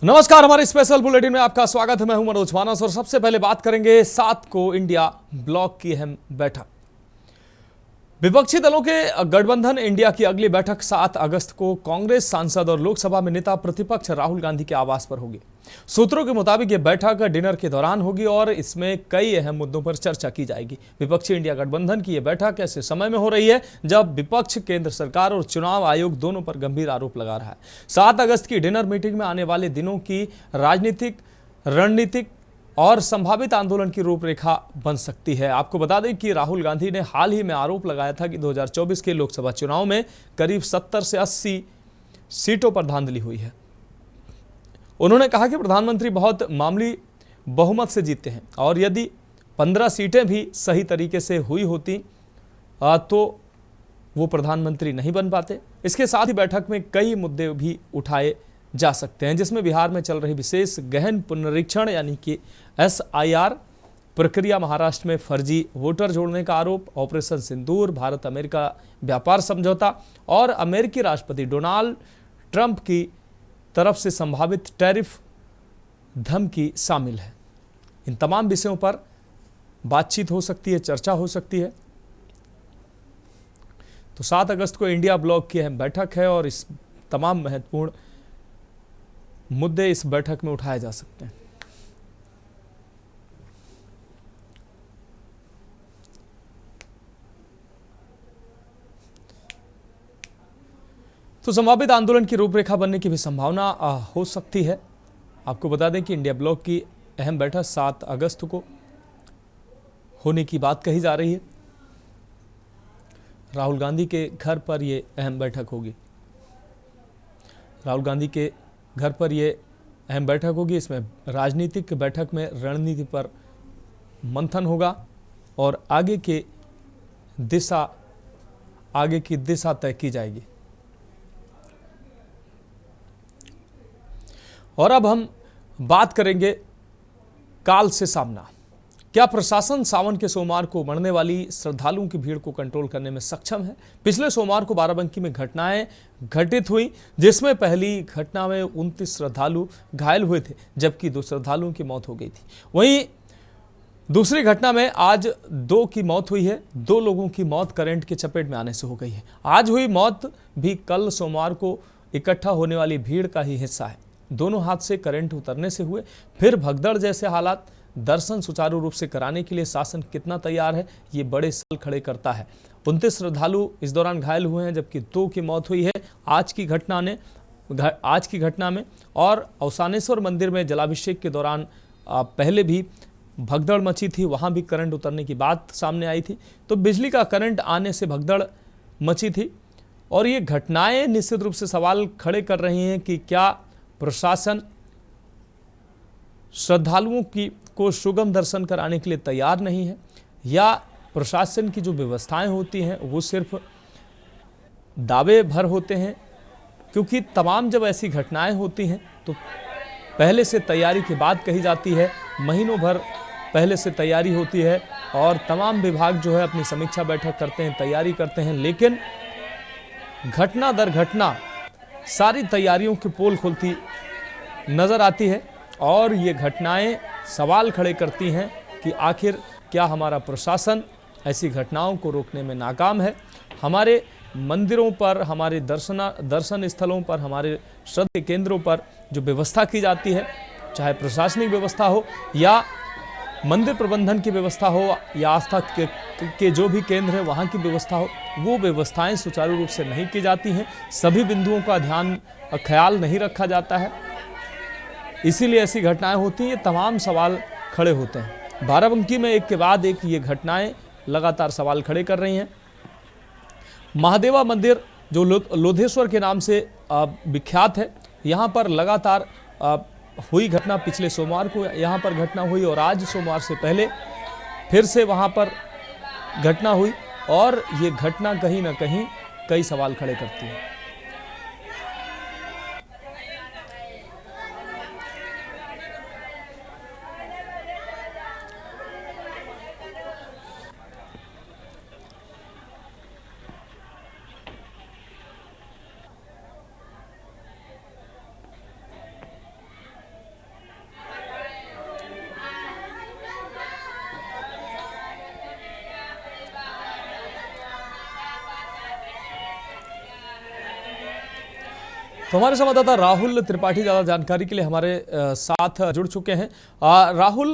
नमस्कार, हमारे special bulletin में आपका स्वागत है। मैं हूं मनोज मानस और सबसे पहले बात करेंगे 7 को इंडिया ब्लॉक की अहम बैठक। विपक्षी दलों के गठबंधन इंडिया की अगली बैठक 7 अगस्त को कांग्रेस सांसद और लोकसभा में नेता प्रतिपक्ष राहुल गांधी के आवास पर होगी। सूत्रों के मुताबिक यह बैठक डिनर के दौरान होगी और इसमें कई अहम मुद्दों पर चर्चा की जाएगी। विपक्षी इंडिया गठबंधन की यह बैठक ऐसे समय में हो रही है जब विपक्ष केंद्र सरकार और चुनाव आयोग दोनों पर गंभीर आरोप लगा रहा है। 7 अगस्त की डिनर मीटिंग में आने वाले दिनों की राजनीतिक, रणनीतिक और संभावित आंदोलन की रूपरेखा बन सकती है। आपको बता दें कि राहुल गांधी ने हाल ही में आरोप लगाया था कि 2024 के लोकसभा चुनाव में करीब 70 से 80 सीटों पर धांधली हुई है। उन्होंने कहा कि प्रधानमंत्री बहुत मामूली बहुमत से जीते हैं और यदि 15 सीटें भी सही तरीके से हुई होती तो वो प्रधानमंत्री नहीं बन पाते। इसके साथ ही बैठक में कई मुद्दे भी उठाए जा सकते हैं, जिसमें बिहार में चल रही विशेष गहन पुनरीक्षण यानी कि SIR प्रक्रिया, महाराष्ट्र में फर्जी वोटर जोड़ने का आरोप, ऑपरेशन सिंदूर, भारत अमेरिका व्यापार समझौता और अमेरिकी राष्ट्रपति डोनाल्ड ट्रंप की तरफ से संभावित टैरिफ धमकी शामिल है। इन तमाम विषयों पर बातचीत हो सकती है, चर्चा हो सकती है। तो 7 अगस्त को इंडिया ब्लॉक की अहम बैठक है और इस तमाम महत्वपूर्ण मुद्दे इस बैठक में उठाए जा सकते हैं। तो संभावित आंदोलन की रूपरेखा बनने की भी संभावना हो सकती है। आपको बता दें कि इंडिया ब्लॉक की अहम बैठक 7 अगस्त को होने की बात कही जा रही है। राहुल गांधी के घर पर यह अहम बैठक होगी। राहुल गांधी के घर पर यह अहम बैठक होगी। इसमें राजनीतिक बैठक में रणनीति पर मंथन होगा और आगे की दिशा तय की जाएगी। और अब हम बात करेंगे काल से सामना। क्या प्रशासन सावन के सोमवार को बढ़ने वाली श्रद्धालुओं की भीड़ को कंट्रोल करने में सक्षम है? पिछले सोमवार को बाराबंकी में घटनाएं घटित हुई, जिसमें पहली घटना में 29 श्रद्धालु घायल हुए थे, जबकि 2 श्रद्धालुओं की मौत हो गई थी। वहीं दूसरी घटना में आज 2 की मौत हुई है। 2 लोगों की मौत करंट की चपेट में आने से हो गई है। आज हुई मौत भी कल सोमवार को इकट्ठा होने वाली भीड़ का ही हिस्सा है। दोनों हाथ से करंट उतरने से हुए। फिर भगदड़ जैसे हालात। दर्शन सुचारू रूप से कराने के लिए शासन कितना तैयार है, ये बड़े सवाल खड़े करता है। 29 श्रद्धालु इस दौरान घायल हुए हैं, जबकि 2 की मौत हुई है आज की घटना में। और अवसानेश्वर मंदिर में जलाभिषेक के दौरान पहले भी भगदड़ मची थी, वहां भी करंट उतरने की बात सामने आई थी। तो बिजली का करंट आने से भगदड़ मची थी और ये घटनाएं निश्चित रूप से सवाल खड़े कर रही हैं कि क्या प्रशासन श्रद्धालुओं को सुगम दर्शन कराने के लिए तैयार नहीं है, या प्रशासन की जो व्यवस्थाएं होती हैं वो सिर्फ दावे भर होते हैं। क्योंकि तमाम जब ऐसी घटनाएं होती हैं तो पहले से तैयारी की बात कही जाती है, महीनों भर पहले से तैयारी होती है और तमाम विभाग जो है अपनी समीक्षा बैठक करते हैं, तैयारी करते हैं, लेकिन घटना दर घटना सारी तैयारियों की पोल खुलती नजर आती है और ये घटनाएं सवाल खड़े करती हैं कि आखिर क्या हमारा प्रशासन ऐसी घटनाओं को रोकने में नाकाम है? हमारे मंदिरों पर, हमारे दर्शन स्थलों पर, हमारे श्रद्धा केंद्रों पर जो व्यवस्था की जाती है, चाहे प्रशासनिक व्यवस्था हो या मंदिर प्रबंधन की व्यवस्था हो या आस्था के जो भी केंद्र है वहाँ की व्यवस्था हो, वो व्यवस्थाएं सुचारू रूप से नहीं की जाती हैं। सभी बिंदुओं का ख्याल नहीं रखा जाता है, इसीलिए ऐसी घटनाएं होती हैं। ये तमाम सवाल खड़े होते हैं। बाराबंकी में एक के बाद एक ये घटनाएं लगातार सवाल खड़े कर रही हैं। महादेवा मंदिर जो लोधेश्वर के नाम से विख्यात है, यहाँ पर लगातार हुई घटना। पिछले सोमवार को यहाँ पर घटना हुई और आज सोमवार से पहले फिर से वहाँ पर घटना हुई और ये घटना कहीं ना कहीं कई सवाल खड़े करती है। तो हमारे संवाददाता राहुल त्रिपाठी ज़्यादा जानकारी के लिए हमारे साथ जुड़ चुके हैं। राहुल,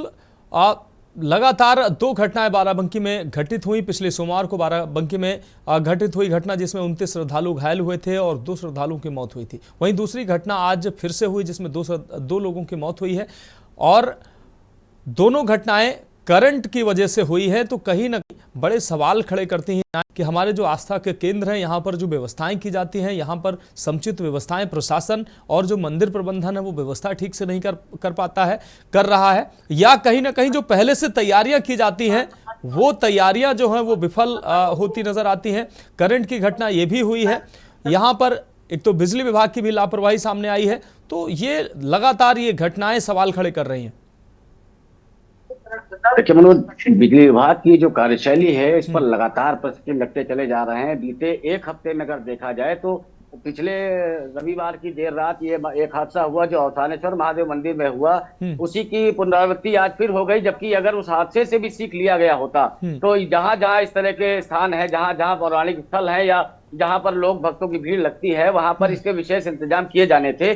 लगातार 2 घटनाएं बाराबंकी में घटित हुई। पिछले सोमवार को बाराबंकी में घटित हुई घटना जिसमें 29 श्रद्धालु घायल हुए थे और 2 श्रद्धालुओं की मौत हुई थी। वहीं दूसरी घटना आज फिर से हुई जिसमें 2 लोगों की मौत हुई है और दोनों घटनाएं करंट की वजह से हुई है। तो कहीं ना कहीं बड़े सवाल खड़े करती हैं कि हमारे जो आस्था के केंद्र हैं, यहाँ पर जो व्यवस्थाएं की जाती हैं, यहाँ पर समुचित व्यवस्थाएं प्रशासन और जो मंदिर प्रबंधन है वो व्यवस्था ठीक से नहीं कर रहा है, या कहीं ना कहीं जो पहले से तैयारियां की जाती हैं वो तैयारियां जो हैं वो विफल होती नजर आती हैं। करंट की घटना ये भी हुई है, यहाँ पर एक तो बिजली विभाग की भी लापरवाही सामने आई है। तो ये लगातार ये घटनाएं सवाल खड़े कर रही हैं। देखिए मनोज, बिजली विभाग की जो कार्यशैली है इस पर लगातार प्रश्न लगते चले जा रहे हैं। बीते 1 हफ्ते में अगर देखा जाए तो पिछले रविवार की देर रात ये एक हादसा हुआ जो अवसानेश्वर महादेव मंदिर में हुआ, उसी की पुनरावृत्ति आज फिर हो गई। जबकि अगर उस हादसे से भी सीख लिया गया होता तो जहां जहां इस तरह के स्थान है, जहां जहां पौराणिक स्थल है या जहां पर लोग भक्तों की भीड़ लगती है, वहां पर इसके विशेष इंतजाम किए जाने थे।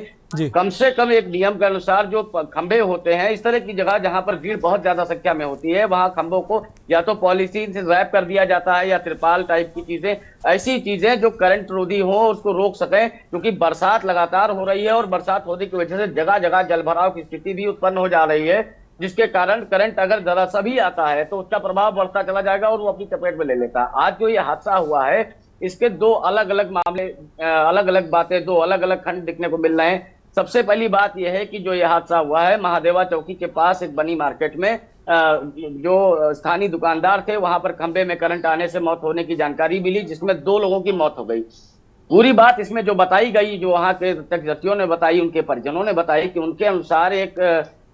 कम से कम एक नियम के अनुसार जो खंभे होते हैं, इस तरह की जगह जहां पर भीड़ बहुत ज्यादा संख्या में होती है, वहां खंभों को या तो पॉलीथीन से रैप कर दिया जाता है या तिरपाल टाइप की चीजें, ऐसी चीजें जो करंट रोधी हो, उसको रोक सके। क्योंकि बरसात लगातार हो रही है और बरसात होने की वजह से जगह जगह जलभराव की स्थिति भी उत्पन्न हो जा रही है, जिसके कारण करंट अगर जरा सा भी आता है तो उसका प्रभाव बढ़ता चला जाएगा और वो अपनी चपेट में ले लेता है। आज जो ये हादसा हुआ है इसके 2 अलग अलग मामले, अलग अलग बातें, 2 अलग अलग खंड दिखने को मिल रहे हैं। सबसे पहली बात यह है कि जो यह हादसा हुआ है महादेवा चौकी के पास एक बनी मार्केट में जो स्थानीय दुकानदार थे वहां पर खंभे में करंट आने से मौत होने की जानकारी मिली, जिसमें 2 लोगों की मौत हो गई। पूरी बात इसमें जो बताई गई, जो वहां के प्रत्यक्षदर्शियों ने बताई, उनके परिजनों ने बताई कि उनके अनुसार एक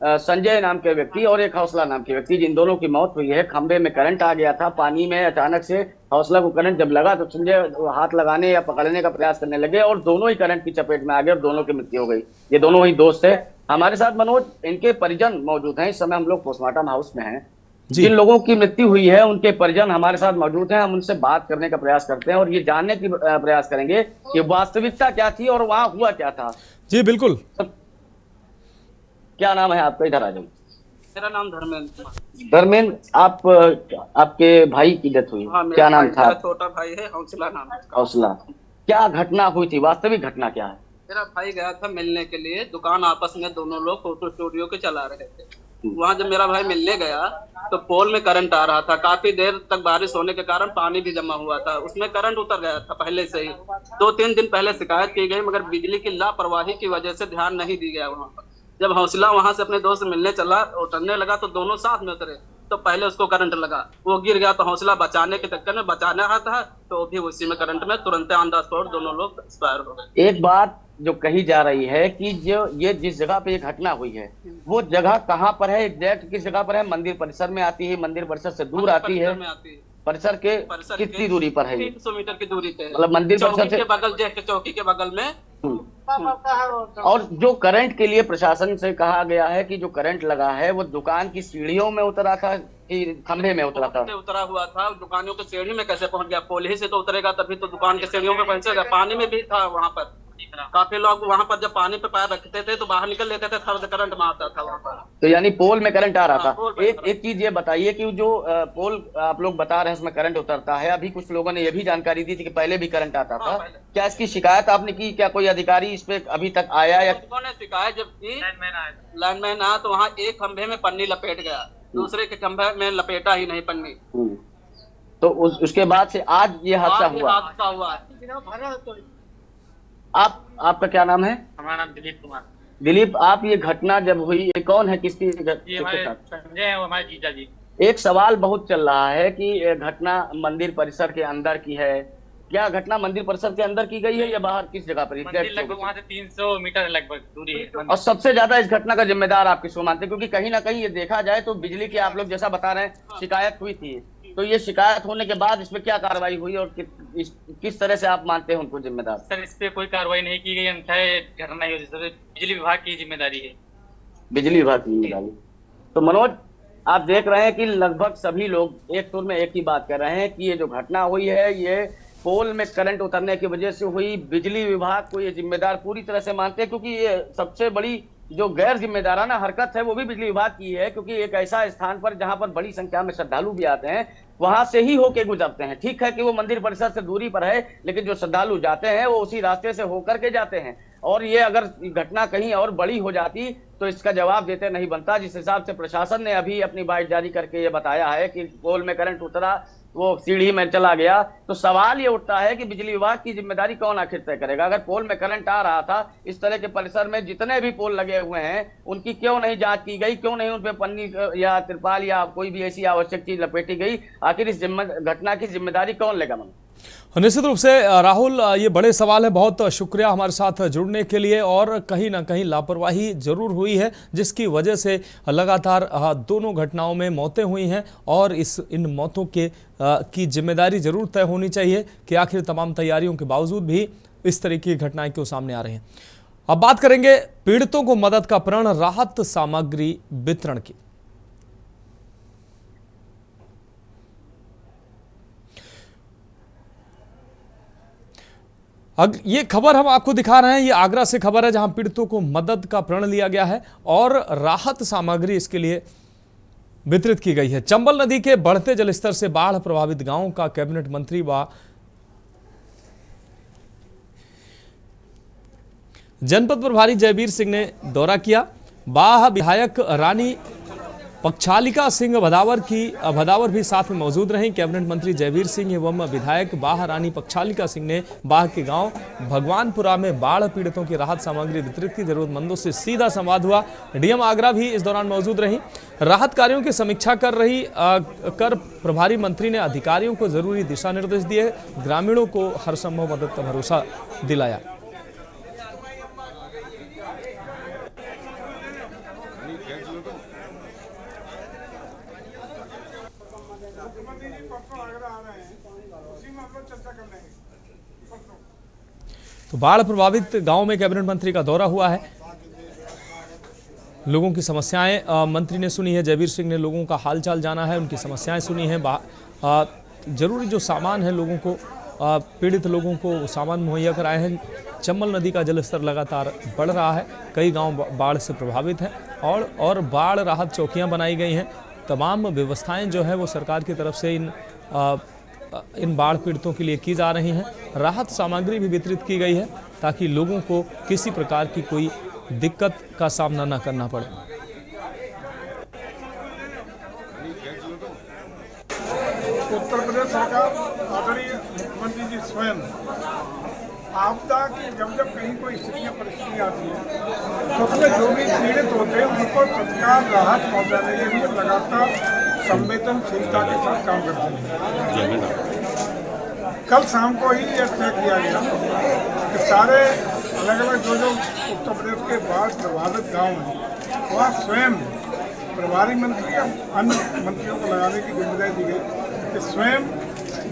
संजय नाम के व्यक्ति और एक हौसला नाम के व्यक्ति, जिन दोनों की मौत हुई है, खंभे में करंट आ गया था। पानी में अचानक से हौसला को करंट जब लगा तो संजय हाथ लगाने या पकड़ने का प्रयास करने लगे और दोनों ही करंट की चपेट में आ गए और दोनों की मृत्यु हो गई। ये दोनों ही दोस्त थे। हमारे साथ मनोज, इनके परिजन मौजूद हैं। इस समय हम लोग पोस्टमार्टम हाउस में हैं। जिन लोगों की मृत्यु हुई है उनके परिजन हमारे साथ मौजूद हैं। हम उनसे बात करने का प्रयास करते हैं और ये जानने की प्रयास करेंगे कि वास्तविकता क्या थी और वहां हुआ क्या था। जी बिल्कुल। क्या नाम है आपका? इधर आ जाओ। मेरा नाम धर्मेंद्र। धर्मेंद्र, आपके भाई की डेथ हुई? हाँ, क्या नाम था? छोटा भाई है, हौसला नाम है। हौसला, क्या घटना हुई थी? वास्तविक घटना क्या है? मेरा भाई गया था मिलने के लिए दुकान, आपस में दोनों लोग फोटो स्टूडियो के चला रहे थे। वहाँ जब मेरा भाई मिलने गया तो पोल में करंट आ रहा था। काफी देर तक बारिश होने के कारण पानी भी जमा हुआ था, उसमें करंट उतर गया था पहले से ही। 2-3 दिन पहले शिकायत की गई मगर बिजली की लापरवाही की वजह से ध्यान नहीं दी गया वहाँ पर। जब हौसला वहां से अपने दोस्त मिलने चला, उतरने लगा तो दोनों साथ में उतरे तो पहले उसको करंट लगा, वो गिर गया। तो हौसला बचाने के चक्कर में बचाने रहा था तो भी उसी में करंट में तुरंत ऑन द स्पॉट दोनों लोग एक्सपायर हो गए। एक बात जो कही जा रही है कि जो ये जिस जगह पे ये घटना हुई है वो जगह कहाँ पर है? एग्जैक्ट किस जगह पर है? मंदिर परिसर में आती है? मंदिर परिसर से दूर आती है? परिसर के कितनी दूरी पर है? 300 मीटर की दूरी पे, मतलब मंदिर परिसर के बगल, चौकी के बगल में। और जो करंट के लिए प्रशासन से कहा गया है कि जो करंट लगा है वो दुकान की सीढ़ियों में उतरा था कि खंभे में उतरा था? उतरा हुआ था। दुकानों की सीढ़ी में कैसे पहुंच गया? पोल ही से तो उतरेगा तभी तो दुकान की सीढ़ियों पे पहुंचेगा। पानी में भी था वहां पर। काफी लोग वहां पर जब पानी पे पैर रखते थे तो बाहर निकल लेते थे, थर्ड करंट मारता था वहां पर। तो यानी पोल में करंट आ रहा था। एक चीज ये बताइए कि जो पोल आप लोग बता रहे हैं उसमें करंट उतरता है, अभी कुछ लोगों ने ये भी जानकारी दी थी कि पहले भी करंट आता था। क्या इसकी शिकायत आपने की? क्या कोई अधिकारी इस पे अभी तक आया? या उन्होंने शिकायत जब की, लाइनमैन आया तो वहाँ एक खंभे में पन्नी लपेट गया, दूसरे के खंभे में लपेटा ही नहीं पन्नी। तो उसके बाद से आज ये हादसा हुआ। आपका क्या नाम है? हमारा नाम दिलीप कुमार। दिलीप, आप ये घटना जब हुई, ये कौन है, किसकी? संजय है, हमारे जीजा जी। एक सवाल बहुत चल रहा है कि ये घटना मंदिर परिसर के अंदर की है। क्या घटना मंदिर परिसर के अंदर की गई है या बाहर? किस जगह पर? लगभग वहाँ से 300 मीटर लगभग दूरी है। और सबसे ज्यादा इस घटना का जिम्मेदार आप किसको मानते हैं? क्योंकि कहीं ना कहीं ये देखा जाए तो बिजली की, आप लोग जैसा बता रहे हैं, शिकायत हुई थी, तो ये शिकायत होने के बाद इसमें क्या कार्रवाई हुई और किस तरह से आप मानते हैं उनको जिम्मेदार? सर, इस पे कोई कार्रवाई नहीं की गई, अन्यथा घटना ही होती। सर, बिजली विभाग की जिम्मेदारी है। बिजली विभाग की जिम्मेदारी। तो मनोज, आप देख रहे हैं कि लगभग सभी लोग एक सुर में एक ही बात कर रहे हैं कि ये जो घटना हुई है ये पोल में करंट उतरने की वजह से हुई। बिजली विभाग को ये जिम्मेदार पूरी तरह से मानते हैं, क्योंकि ये सबसे बड़ी जो गैर जिम्मेदाराना हरकत है वो भी बिजली विभाग की है, क्योंकि एक ऐसा स्थान पर जहां पर बड़ी संख्या में श्रद्धालु भी आते हैं, वहां से ही होके गुजरते हैं। ठीक है कि वो मंदिर परिसर से दूरी पर है, लेकिन जो श्रद्धालु जाते हैं वो उसी रास्ते से होकर के जाते हैं। और ये अगर घटना कहीं और बड़ी हो जाती तो इसका जवाब देते नहीं बनता। जिस हिसाब से प्रशासन ने अभी अपनी बाइट जारी करके ये बताया है कि पोल में करंट उतरा, वो सीढ़ी में चला गया, तो सवाल ये उठता है कि बिजली विभाग की जिम्मेदारी कौन आखिर तय करेगा। अगर पोल में करंट आ रहा था, इस तरह के परिसर में जितने भी पोल लगे हुए हैं उनकी क्यों नहीं जांच की गई, क्यों नहीं उन पे पन्नी या तिरपाल या कोई भी ऐसी आवश्यक चीज लपेटी गई? आखिर इस घटना की जिम्मेदारी कौन लेगा? निश्चित रूप से राहुल, ये बड़े सवाल है। बहुत शुक्रिया हमारे साथ जुड़ने के लिए। और कहीं ना कहीं लापरवाही जरूर हुई है, जिसकी वजह से लगातार दोनों घटनाओं में मौतें हुई हैं, और इन मौतों की जिम्मेदारी जरूर तय होनी चाहिए कि आखिर तमाम तैयारियों के बावजूद भी इस तरह की घटनाएं क्यों सामने आ रही हैं। अब बात करेंगे पीड़ितों को मदद का प्रण, राहत सामग्री वितरण की। ये खबर हम आपको दिखा रहे हैं, ये आगरा से खबर है, जहां पीड़ितों को मदद का प्रण लिया गया है और राहत सामग्री इसके लिए वितरित की गई है। चंबल नदी के बढ़ते जलस्तर से बाढ़ प्रभावित गांवों का कैबिनेट मंत्री व जनपद प्रभारी जयवीर सिंह ने दौरा किया। बाह विधायक रानी पक्षालिका सिंह भदावर भी साथ में मौजूद रहीं। कैबिनेट मंत्री जयवीर सिंह एवं विधायक बाह रानी पक्षालिका सिंह ने बाह के गांव भगवानपुरा में बाढ़ पीड़ितों की राहत सामग्री वितरित की। जरूरतमंदों से सीधा संवाद हुआ। डीएम आगरा भी इस दौरान मौजूद रहीं। राहत कार्यों की समीक्षा कर प्रभारी मंत्री ने अधिकारियों को जरूरी दिशा निर्देश दिए, ग्रामीणों को हर संभव मदद का भरोसा दिलाया। तो बाढ़ प्रभावित गांव में कैबिनेट मंत्री का दौरा हुआ है। लोगों की समस्याएं मंत्री ने सुनी है। जयवीर सिंह ने लोगों का हालचाल जाना है, उनकी समस्याएं सुनी हैं। जरूरी जो सामान है लोगों को, पीड़ित लोगों को सामान मुहैया कराए हैं। चंबल नदी का जलस्तर लगातार बढ़ रहा है, कई गांव बाढ़ से प्रभावित हैं और बाढ़ राहत चौकियां बनाई गई हैं। तमाम व्यवस्थाएं जो है वो सरकार की तरफ से इन बाढ़ पीड़ितों के लिए की जा रही हैं। राहत सामग्री भी वितरित की गई है ताकि लोगों को किसी प्रकार की कोई दिक्कत का सामना न करना पड़े। उत्तर प्रदेश सरकार आदरणीय मुख्यमंत्री जी स्वयं आपदा की जब कहीं कोई स्थितियाँ परिस्थिति आती है तो उसमें जो भी पीड़ित होते हैं उनको तत्काल राहत पहुँचाने के लिए लगातार संवेदनशीलता के साथ काम करते हैं। कल शाम को ही यह तय किया गया कि सारे अलग अलग जो उत्तर प्रदेश के बाढ़ प्रभावित गांव हैं वहाँ स्वयं प्रभारी मंत्री या अन्य मंत्रियों को लगाने की जिम्मेदारी दी गई कि स्वयं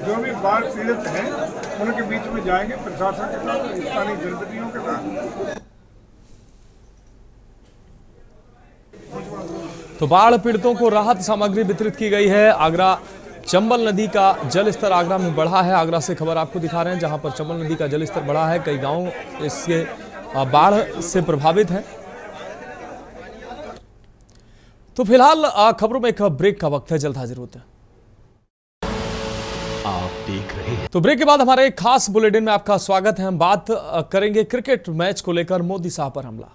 जो भी बाढ़ पीड़ित हैं उनके बीच में जाएंगे प्रशासन के साथ, स्थानीय जनप्रतिनिधियों के साथ। तो बाढ़ पीड़ितों को राहत सामग्री वितरित की गई है। आगरा चंबल नदी का जलस्तर आगरा में बढ़ा है। आगरा से खबर आपको दिखा रहे हैं, जहां पर चंबल नदी का जलस्तर बढ़ा है। कई गांव इसके बाढ़ से प्रभावित हैं। तो फिलहाल खबरों में एक ब्रेक का वक्त है, जल्द हाजिर होते हैं। आप देख रहे हैं। तो ब्रेक के बाद हमारे एक खास बुलेटिन में आपका स्वागत है। हम बात करेंगे क्रिकेट मैच को लेकर मोदी साहब पर हमला।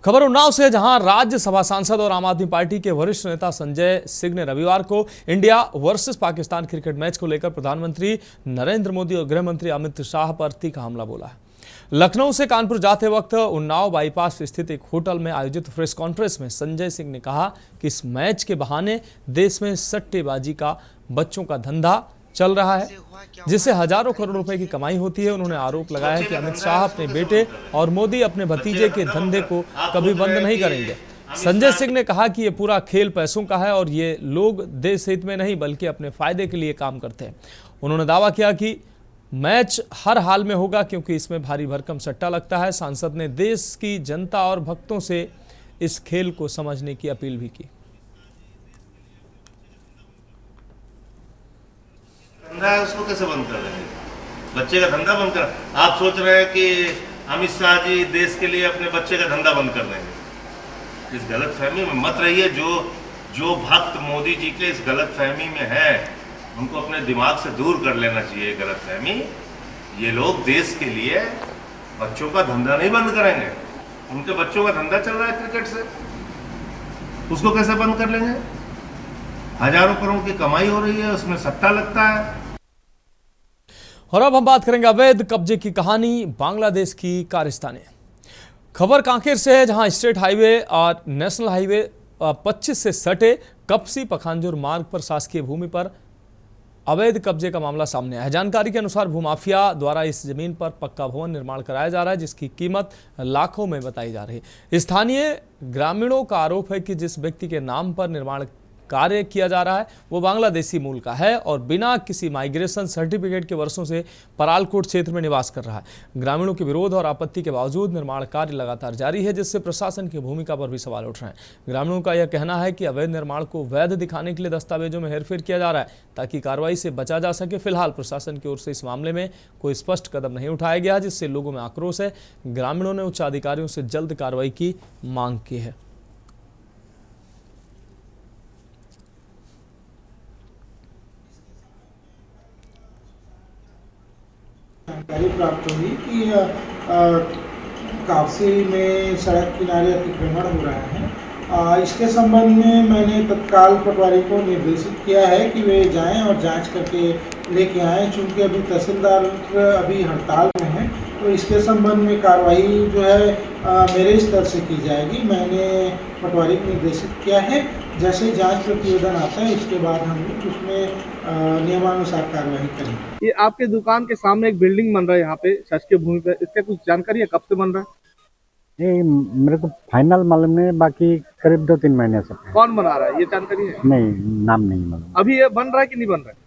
खबर उन्नाव से, जहां राज्यसभा सांसद और आम आदमी पार्टी के वरिष्ठ नेता संजय सिंह ने रविवार को India versus Pakistan cricket match को लेकर प्रधानमंत्री नरेंद्र मोदी और गृह मंत्री अमित शाह पर तीखा हमला बोला है। लखनऊ से कानपुर जाते वक्त उन्नाव बाईपास स्थित एक होटल में आयोजित प्रेस कॉन्फ्रेंस में संजय सिंह ने कहा कि इस मैच के बहाने देश में सट्टेबाजी का बच्चों का धंधा चल रहा है, जिससे हजारों करोड़ रुपए की कमाई होती है। उन्होंने आरोप लगाया कि अमित शाह अपने बेटे और मोदी अपने भतीजे के धंधे को कभी बंद नहीं करेंगे। संजय सिंह ने कहा कि ये पूरा खेल पैसों का है और ये लोग देश हित में नहीं बल्कि अपने फायदे के लिए काम करते हैं। उन्होंने दावा किया कि मैच हर हाल में होगा क्योंकि इसमें भारी भरकम सट्टा लगता है। सांसद ने देश की जनता और भक्तों से इस खेल को समझने की अपील भी की। है उसको कैसे बंद कर रहे हैं? बच्चे का धंधा बंद कर। आप सोच रहे हैं कि अमित शाह जी देश के लिए अपने बच्चे का धंधा बंद कर देंगे। इस गलत फहमी में मत रहिए। जो भक्त मोदी जी के इस गलत फहमी में है उनको अपने दिमाग से दूर कर लेना चाहिए गलत फहमी। ये लोग देश के लिए बच्चों का धंधा नहीं बंद करेंगे। उनके बच्चों का धंधा चल रहा है क्रिकेट से, उसको कैसे बंद कर लेंगे? हजारों करोड़ की कमाई हो रही है, उसमें सट्टा लगता है। और अब हम बात करेंगे अवैध कब्जे की कहानी, बांग्लादेश की कारस्तानी। खबर कांकेर से है, जहां स्टेट हाईवे और नेशनल हाईवे 25 से सटे कपसी पखांजूर मार्ग पर शासकीय भूमि पर अवैध कब्जे का मामला सामने आया है। जानकारी के अनुसार भूमाफिया द्वारा इस जमीन पर पक्का भवन निर्माण कराया जा रहा है, जिसकी कीमत लाखों में बताई जा रही है। स्थानीय ग्रामीणों का आरोप है कि जिस व्यक्ति के नाम पर निर्माण कार्य किया जा रहा है वो बांग्लादेशी मूल का है और बिना किसी माइग्रेशन सर्टिफिकेट के वर्षों से परालकोट क्षेत्र में निवास कर रहा है। ग्रामीणों के विरोध और आपत्ति के बावजूद निर्माण कार्य लगातार जारी है, जिससे प्रशासन की भूमिका पर भी सवाल उठ रहे हैं। ग्रामीणों का यह कहना है कि अवैध निर्माण को वैध दिखाने के लिए दस्तावेजों में हेरफेर किया जा रहा है ताकि कार्रवाई से बचा जा सके। फिलहाल प्रशासन की ओर से इस मामले में कोई स्पष्ट कदम नहीं उठाया गया, जिससे लोगों में आक्रोश है। ग्रामीणों ने उच्च अधिकारियों से जल्द कार्रवाई की मांग की है। जानकारी प्राप्त हुई कि कापसी में सड़क किनारे अतिक्रमण हो रहा है। इसके संबंध में मैंने तत्काल पटवारी को निर्देशित किया है कि वे जाएं और जांच करके लेके आएं। चूँकि अभी तहसीलदार अभी हड़ताल में हैं, तो इसके संबंध में कार्रवाई जो है मेरे स्तर से की जाएगी। मैंने पटवारी को निर्देशित किया है, जैसे जांच प्रतिवेदन आता है उसके बाद हम उसमें नियमानुसार कार्रवाई करेंगे। ये आपके दुकान के सामने एक बिल्डिंग बन रहा है यहाँ पे शासकीय भूमि पे, इसका कुछ जानकारी है कब से बन रहा है? ये मेरे को फाइनल मालूम नहीं, बाकी करीब 2-3 महीने से। कौन बना रहा है ये जानकारी है? नहीं, नाम नहीं मालूम। अभी ये बन रहा है कि नहीं बन रहा है?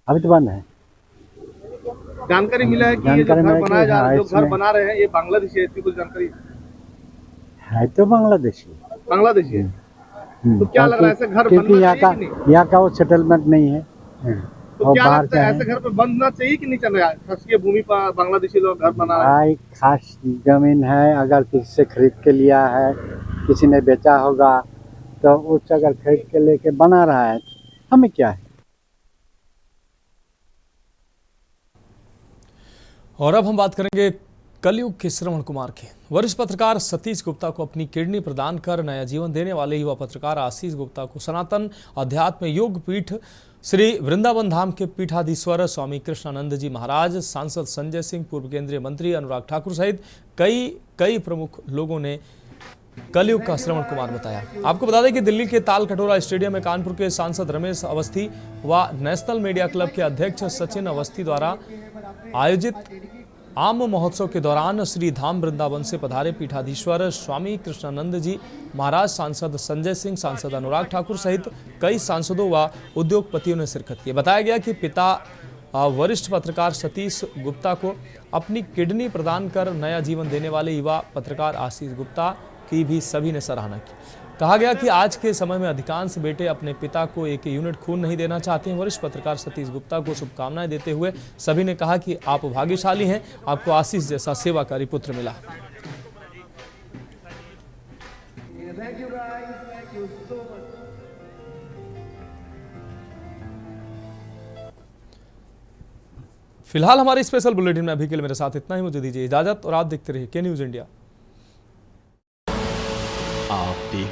अभी तो बंद है। जानकारी मिला है कि ये जो घर बनाया जा रहा है, जो घर बना रहे हैं ये बांग्लादेशी है, इसकी कुछ जानकारी है? तो बांग्लादेशी है। तो क्या लग रहा है ऐसे घर क्योंकि यहाँ का वो सेटलमेंट नहीं है। तो क्या लगता है ऐसे घर पे बनना चाहिए कि नहीं? चल रहा है शासकीय भूमि पर बांग्लादेशी लोग घर बना रहे हैं। खास जमीन है, अगर किसी से खरीद के लिया है, किसी ने बेचा होगा, तो उस अगर खरीद के लेके बना रहा है, हमें क्या है। और अब हम बात करेंगे कलयुग के श्रवण कुमार के। वरिष्ठ पत्रकार सतीश गुप्ता को अपनी किडनी प्रदान कर नया जीवन देने वाले युवा पत्रकार आशीष गुप्ता को सनातन अध्यात्म योग पीठ श्री वृंदावन धाम के पीठाधीश्वर स्वामी कृष्णानंद जी महाराज, सांसद संजय सिंह, पूर्व केंद्रीय मंत्री अनुराग ठाकुर सहित कई प्रमुख लोगों ने कलयुग का श्रवण कुमार बताया। आपको बता दें कि दिल्ली के ताल कटोरा स्टेडियम में कानपुर के सांसद रमेश अवस्थी व नेशनल मीडिया क्लब के अध्यक्ष सचिन अवस्थी द्वारा आयोजित आम महोत्सव के दौरान श्री धाम वृंदावन से पधारे पीठाधीश्वर स्वामी कृष्णानंद जी महाराज, सांसद संजय सिंह, सांसद अनुराग ठाकुर सहित कई सांसदों व उद्योगपतियों ने शिरकत की। बताया गया कि पिता वरिष्ठ पत्रकार सतीश गुप्ता को अपनी किडनी प्रदान कर नया जीवन देने वाले युवा पत्रकार आशीष गुप्ता की भी सभी ने सराहना की। कहा गया कि आज के समय में अधिकांश बेटे अपने पिता को एक यूनिट खून नहीं देना चाहते हैं। वरिष्ठ पत्रकार सतीश गुप्ता को शुभकामनाएं देते हुए सभी ने कहा कि आप भाग्यशाली हैं, आपको आशीष जैसा सेवाकारी पुत्र मिला। फिलहाल हमारे स्पेशल बुलेटिन में अभी के लिए मेरे साथ इतना ही। मुझे दीजिए इजाजत और आप देखते रहिए के न्यूज इंडिया।